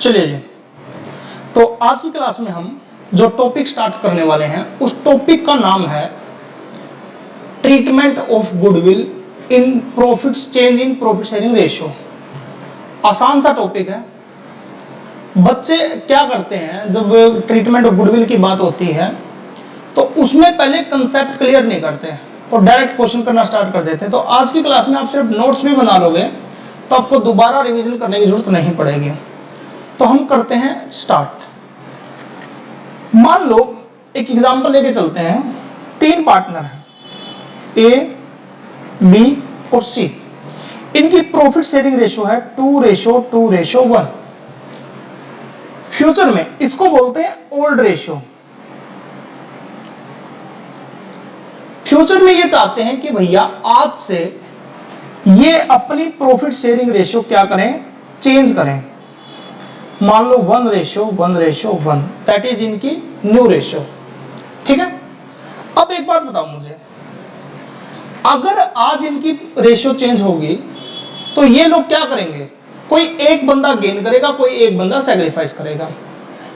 चलिए जी, तो आज की क्लास में हम जो टॉपिक स्टार्ट करने वाले हैं उस टॉपिक का नाम है treatment of goodwill in profits, change in profit sharing ratio. आसान सा टॉपिक है। बच्चे क्या करते हैं, जब ट्रीटमेंट ऑफ गुडविल की बात होती है तो उसमें पहले कंसेप्ट क्लियर नहीं करते हैं और डायरेक्ट क्वेश्चन करना स्टार्ट कर देते हैं। तो आज की क्लास में आप सिर्फ नोट्स भी बना लोगे तो आपको दोबारा रिवीजन करने की जरूरत नहीं पड़ेगी। तो हम करते हैं स्टार्ट। मान लो एक एग्जांपल लेके चलते हैं। 3 पार्टनर हैं, ए, बी और सी। इनकी प्रॉफिट शेयरिंग रेशियो है 2:2:1। फ्यूचर में इसको बोलते हैं ओल्ड रेशियो। फ्यूचर में ये चाहते हैं कि भैया आज से ये अपनी प्रॉफिट शेयरिंग रेशियो क्या करें, चेंज करें। मान लो 1:1:1, दैट इज इनकी न्यू रेशियो। ठीक है। अब एक बात बताओ मुझे, अगर आज इनकी रेशियो चेंज होगी तो ये लोग क्या करेंगे? कोई एक बंदा गेन करेगा, कोई एक बंदा सैक्रिफाइस करेगा।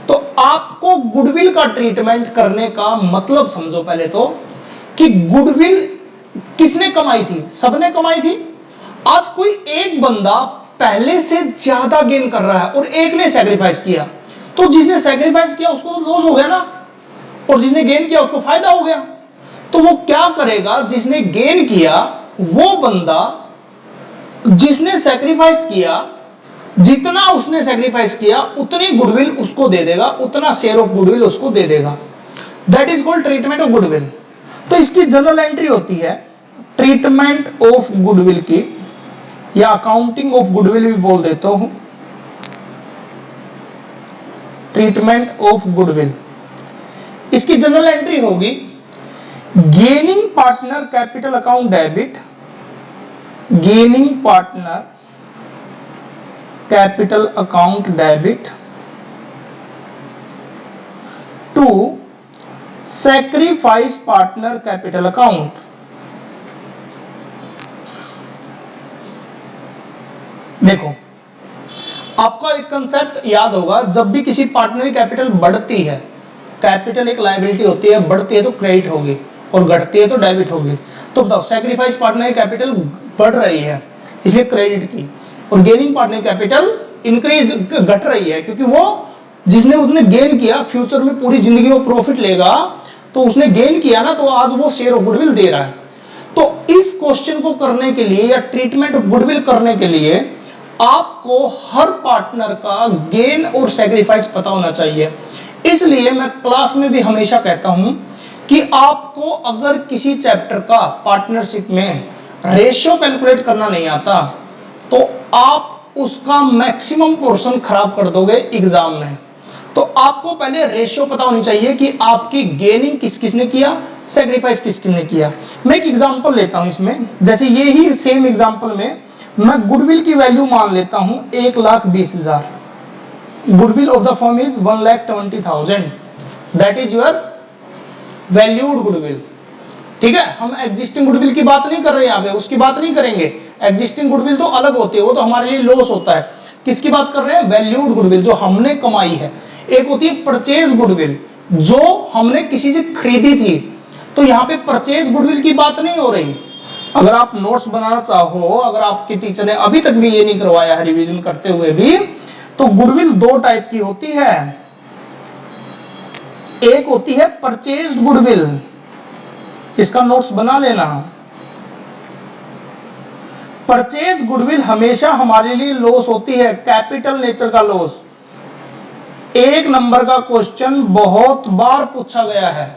तो आपको गुडविल का ट्रीटमेंट करने का मतलब समझो पहले तो कि गुडविल किसने कमाई थी? सबने कमाई थी। आज कोई एक बंदा पहले से ज्यादा गेन कर रहा है और एक ने सैक्रिफाइस किया, तो जिसने सैक्रिफाइस किया उसको तो लॉस हो गया ना, और जिसने गेन किया उसको फायदा हो गया। तो वो क्या करेगा? जिसने गेन किया वो बंदा जिसने सैक्रिफाइस किया, जितना उसने सैक्रिफाइस किया उतनी गुडविल उसको दे देगा, उतना शेयर ऑफ गुडविल उसको दे देगा। That is called treatment of goodwill. तो इसकी जनरल एंट्री होती है ट्रीटमेंट ऑफ गुडविल की, या अकाउंटिंग ऑफ गुडविल भी बोल देता हूं। ट्रीटमेंट ऑफ गुडविल, इसकी जनरल एंट्री होगी gaining partner capital account debit, gaining partner capital account debit to sacrifice partner capital account. देखो, आपका एक कंसेप्ट याद होगा, जब भी किसी पार्टनर की कैपिटल बढ़ती है, कैपिटल एक लायबिलिटी होती है, बढ़ती है तो क्रेडिट होगी और घटती है तो डेबिट होगी। तो बताओ, सैक्रिफाइस पार्टनर की कैपिटल बढ़ रही है इसलिए क्रेडिट की, और गेनिंग पार्टनर की कैपिटल इंक्रीज घट रही है क्योंकि वो जिसने उसने गेन किया, फ्यूचर में पूरी जिंदगी वो प्रॉफिट लेगा, तो उसने गेन किया ना, तो आज वो शेयर ऑफ गुडविल दे रहा है। तो इस क्वेश्चन को करने के लिए या ट्रीटमेंट ऑफ गुडविल करने के लिए आपको हर पार्टनर का गेन और सैक्रिफाइस पता होना चाहिए। इसलिए मैं क्लास में भी हमेशा कहता हूं कि आपको अगर किसी चैप्टर का पार्टनरशिप में रेशियो कैलकुलेट करना नहीं आता तो आप उसका मैक्सिमम पोर्शन खराब कर दोगे एग्जाम में। तो आपको पहले रेशियो पता होनी चाहिए कि आपकी गेनिंग किस किसने किया, सैक्रिफाइस किस किसने किया। मैं एक एग्जांपल लेता हूं इसमें, जैसे ये ही सेम एग्जांपल में मैं गुडविल की वैल्यू मान लेता हूं 1,20,000। Goodwill of the firm is 1,20,000, that is your valued goodwill. ठीक है, हम एग्जिस्टिंग गुडविल की बात नहीं कर रहे हैं यहाँ पे, उसकी बात नहीं करेंगे। एग्जिस्टिंग गुडविल तो अलग होती है, वो तो हमारे लिए लॉस होता है। किसकी बात कर रहे हैं? वैल्यूड गुडविल, जो हमने कमाई है। एक होती है परचेज गुडविल, जो हमने किसी से खरीदी थी। तो यहाँ पे परचेज गुडविल की बात नहीं हो रही। अगर आप नोट्स बनाना चाहो, अगर आपके टीचर ने अभी तक भी ये नहीं करवाया है रिवीजन करते हुए भी, तो गुडविल 2 टाइप की होती है। एक होती है परचेज्ड गुडविल, इसका नोट्स बना लेना। परचेज गुडविल हमेशा हमारे लिए लॉस होती है, कैपिटल नेचर का लॉस। 1 नंबर का क्वेश्चन बहुत बार पूछा गया है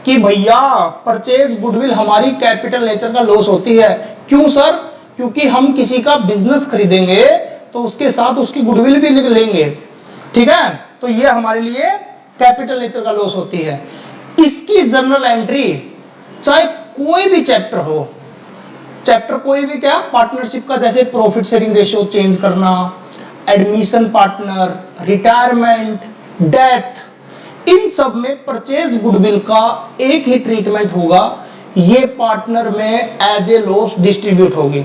कि भैया परचेज गुडविल हमारी कैपिटल नेचर का लॉस होती है। क्यों सर? क्योंकि हम किसी का बिजनेस खरीदेंगे तो उसके साथ उसकी गुडविल भी लिख लेंगे। ठीक है, तो ये हमारे लिए कैपिटल नेचर का लॉस होती है। इसकी जनरल एंट्री चाहे कोई भी चैप्टर हो, चैप्टर कोई भी, क्या पार्टनरशिप का, जैसे प्रॉफिट शेयरिंग रेशियो चेंज करना, एडमिशन पार्टनर, रिटायरमेंट, डेथ, इन सब में परचेज गुडविल का एक ही ट्रीटमेंट होगा। ये पार्टनर में एज ए लॉस डिस्ट्रीब्यूट होगी,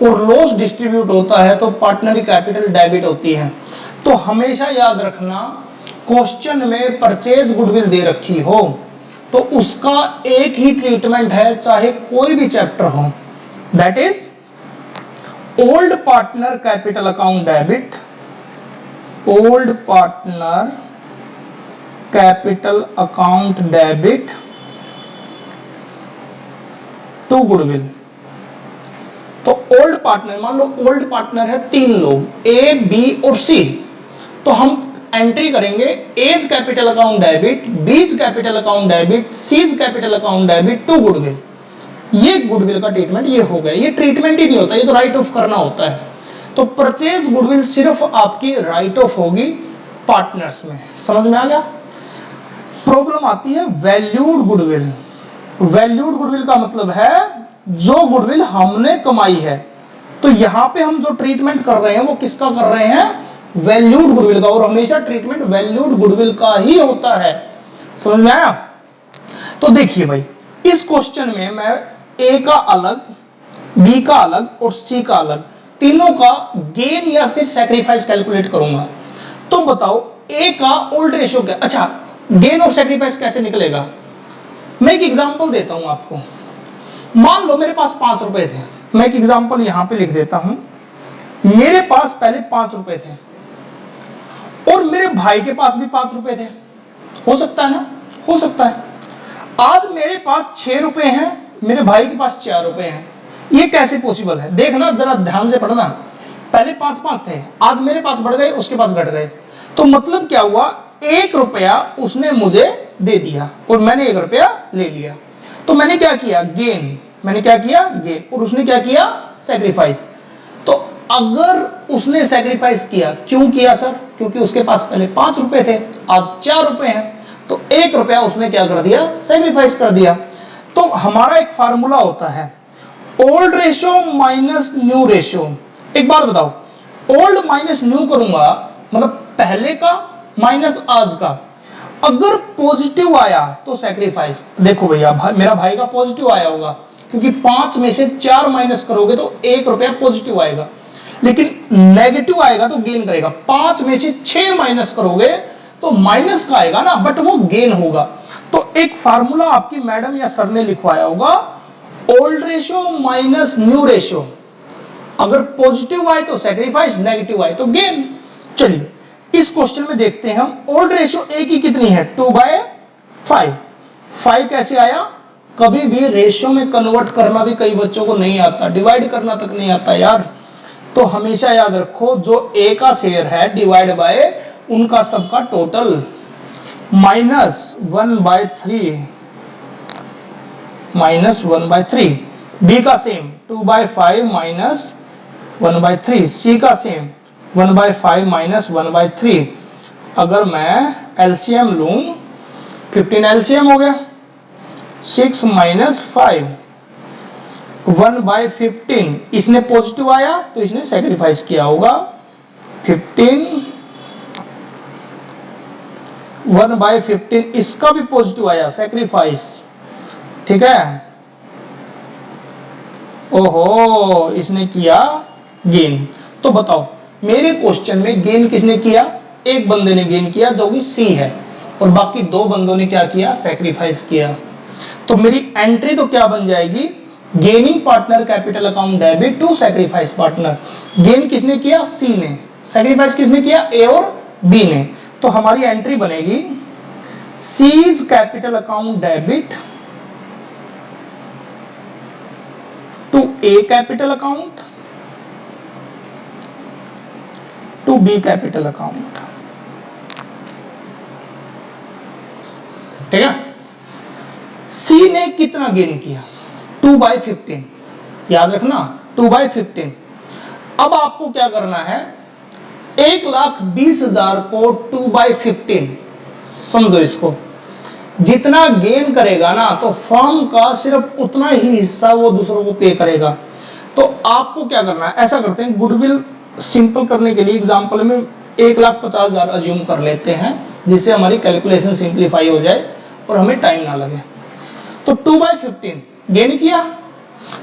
और लॉस डिस्ट्रीब्यूट होता है तो पार्टनर की कैपिटल डेबिट होती है। तो हमेशा याद रखना, क्वेश्चन में परचेज गुडविल दे रखी हो तो उसका एक ही ट्रीटमेंट है, चाहे कोई भी चैप्टर हो, that is old partner capital account debit, old partner capital account debit to goodwill. तो ओल्ड पार्टनर, मान लो ओल्ड पार्टनर है 3 लोग, ए बी और सी, तो हम एंट्री करेंगे A's capital account debit, B's capital account debit, C's capital account debit to goodwill. ये गुडविल का ट्रीटमेंट ये हो गया। ये ट्रीटमेंट ही नहीं होता, ये तो राइट ऑफ करना होता है। तो परचेज गुडविल सिर्फ आपकी राइट ऑफ होगी पार्टनर्स में। समझ में आ गया? प्रॉब्लम आती है वैल्यूड गुडविल। वैल्यूड गुडविल का मतलब है जो गुडविल हमने कमाई है। तो यहां पे हम जो ट्रीटमेंट कर रहे हैं वो किसका कर रहे हैं? वैल्यूड गुडविल का। और हमेशा ट्रीटमेंट वैल्यूड गुडविल का ही होता है। समझ में आया? तो देखिए भाई, इस क्वेश्चन में मैं ए का अलग, बी का अलग और सी का अलग, तीनों का गेन या फिर सैक्रिफाइस कैलकुलेट करूंगा। तो बताओ ए का ओल्ड रेशियो क्या? अच्छा, गेन और सैक्रिफाइस कैसे निकलेगा? मैं एक एग्जांपल देता हूं आपको। मान लो मेरे पास 5 रुपए थे। मैं एक एग्जांपल यहां पे लिख देता हूं। मेरे पास पहले 5 रुपए थे और मेरे भाई के पास भी 5 रुपए थे। हो सकता है ना? हो सकता है। आज मेरे पास 6 रुपए हैं, मेरे भाई के पास 4 रुपए हैं। ये कैसे पॉसिबल है? देखना, जरा ध्यान से पढ़ना। पहले 5-5 थे, आज मेरे पास बढ़ गए, उसके पास घट गए। तो मतलब क्या हुआ? 1 रुपया उसने मुझे दे दिया और मैंने 1 रुपया ले लिया। तो मैंने क्या किया? गेन। मैंने क्या किया? गेन। और उसने क्या किया? सैक्रिफाइस। तो अगर उसने सैक्रिफाइस किया, क्यों किया सर? क्योंकि उसके पास पहले 5 रुपए थे, आज 4 रुपए हैं, तो 1 रुपया उसने क्या कर दिया? सैक्रिफाइस कर दिया। तो हमारा एक फार्मूला होता है old ratio minus new ratio. एक बात बताओ, ओल्ड माइनस न्यू करूंगा मतलब पहले का माइनस आज का। अगर पॉजिटिव आया तो सैक्रिफाइस। देखो भैया, मेरा भाई का पॉजिटिव आया होगा, क्योंकि 5 में से 4 माइनस करोगे तो 1 रुपया पॉजिटिव आएगा। लेकिन नेगेटिव आएगा तो गेन करेगा। 5 में से 6 माइनस करोगे तो माइनस का आएगा ना, बट वो गेन होगा। तो एक फार्मूला आपकी मैडम या सर ने लिखवाया होगा, old ratio minus new ratio. अगर पॉजिटिव आए तो सैक्रिफाइस, नेगेटिव आए तो गेन। चलिए इस क्वेश्चन में देखते हैं हम। ओल्ड रेशियो ए की कितनी है? 2/5। 5 कैसे आया? कभी भी रेशियो में कन्वर्ट करना भी कई बच्चों को नहीं आता, डिवाइड करना तक नहीं आता यार। तो हमेशा याद रखो, जो ए का शेयर है डिवाइड बाय उनका सबका टोटल, -1/3, -1/3। बी का सेम 2/5 माइनस 1/3। सी का सेम 1/5 माइनस 1/3। अगर मैं एलसीएम लूं, 15 एलसीएम हो गया, 6 माइनस 5, 1/15। इसने पॉजिटिव आया तो इसने सैक्रिफाइस किया होगा। 15, 1/15, इसका भी पॉजिटिव आया, सैक्रिफाइस। ठीक है? ओहो, इसने किया गेन। तो बताओ मेरे क्वेश्चन में गेन किसने किया? एक बंदे ने गेन किया जो कि सी है, और बाकी 2 बंदों ने क्या किया? सैक्रिफाइस किया। तो मेरी एंट्री तो क्या बन जाएगी? Gaining partner capital account debit to sacrifice partner. Gain किसने किया? सी ने। सैक्रिफाइस किसने किया? ए और बी ने। तो हमारी एंट्री बनेगी C's capital account debit to A capital account to B capital account. ठीक है? सी ने कितना गेन किया? 2/15। याद रखना, 2/15। अब आपको क्या करना है? 1,20,000 को 2/15, समझो इसको। जितना गेन करेगा ना, तो फर्म का सिर्फ उतना ही हिस्सा वो दूसरों को पे करेगा। तो आपको क्या करना है? ऐसा करते हैं, गुडविल सिंपल करने के लिए एग्जांपल में 1,50,000 अज्यूम कर लेते हैं, जिससे हमारी कैलकुलेशन सिंप्लीफाई हो जाए और हमें टाइम ना लगे। तो 2/15 गेन किया,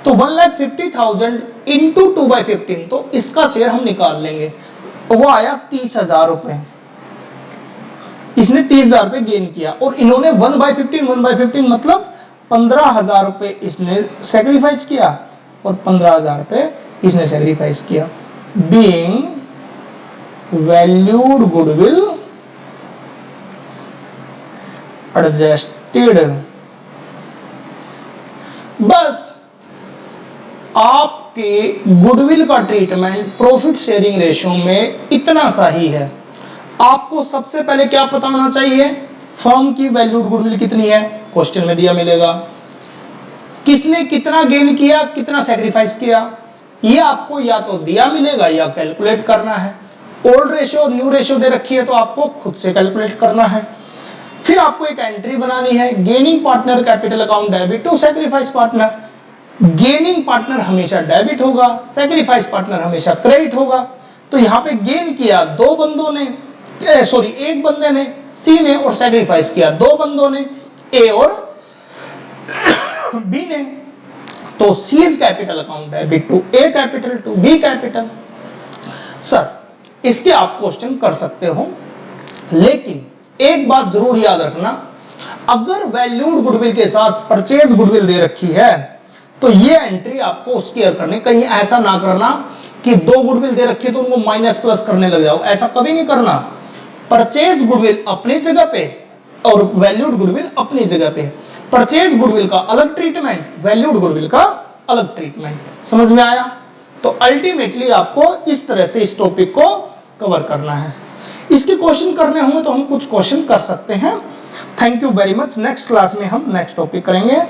तो 1,50,000 इंटू 2/15, तो इसका शेयर हम निकाल लेंगे। वो आया 30,000 रुपए, इसने 30,000 रुपए गेन किया और इन्होंने 1/15 मतलब 15,000 रुपए इसने सेक्रीफाइस किया और 15,000 रुपए इसने सेक्रीफाइस किया। बीइंग वैल्यूड गुडविल एडजस्टेड, बस आपके गुडविल का ट्रीटमेंट प्रॉफिट शेयरिंग रेशियो में इतना सा ही है। आपको सबसे पहले क्या पता होना चाहिए, फर्म की वैल्यूड गुडविल कितनी है, क्वेश्चन में दिया मिलेगा। किसने कितना गेन किया, कितना सैक्रिफाइस किया, ये आपको या तो दिया मिलेगा या कैलकुलेट करना है। ओल्ड रेशियो न्यू रेशियो दे रखी है तो आपको खुद से कैलकुलेट करना है। फिर आपको एक एंट्री बनानी है, gaining partner capital account debit to sacrifice partner. Gaining partner हमेशा डेबिट होगा, सैक्रिफाइस पार्टनर हमेशा क्रेडिट होगा। तो यहां पे गेन किया दो बंदों ने, एक बंदे ने, सी ने, और सैक्रिफाइस किया दो बंदों ने, ए और बी ने। तो C's capital account debit to A capital to B capital. Sir इसके आप क्वेश्चन कर सकते हो, लेकिन एक बात जरूर याद रखना, अगर वैल्यूड गुडविल के साथ परचेज गुडविल दे रखी है तो ये एंट्री आपको उसकी करनी, कहीं ऐसा ना करना कि दो गुडविल दे रखी है तो उनको माइनस प्लस करने लग जाओ, ऐसा कभी नहीं करना। परचेज गुडविल अपनी जगह पे और वैल्यूड गुडविल अपनी जगह पे। परचेज गुडविल का अलग ट्रीटमेंट, वैल्यूड गुडविल का अलग ट्रीटमेंट। समझ में आया? तो अल्टीमेटली आपको इस तरह से इस टॉपिक को कवर करना है। इसके क्वेश्चन करने होंगे तो हम कुछ क्वेश्चन कर सकते हैं। Thank you very much. Next class में हम नेक्स्ट टॉपिक करेंगे।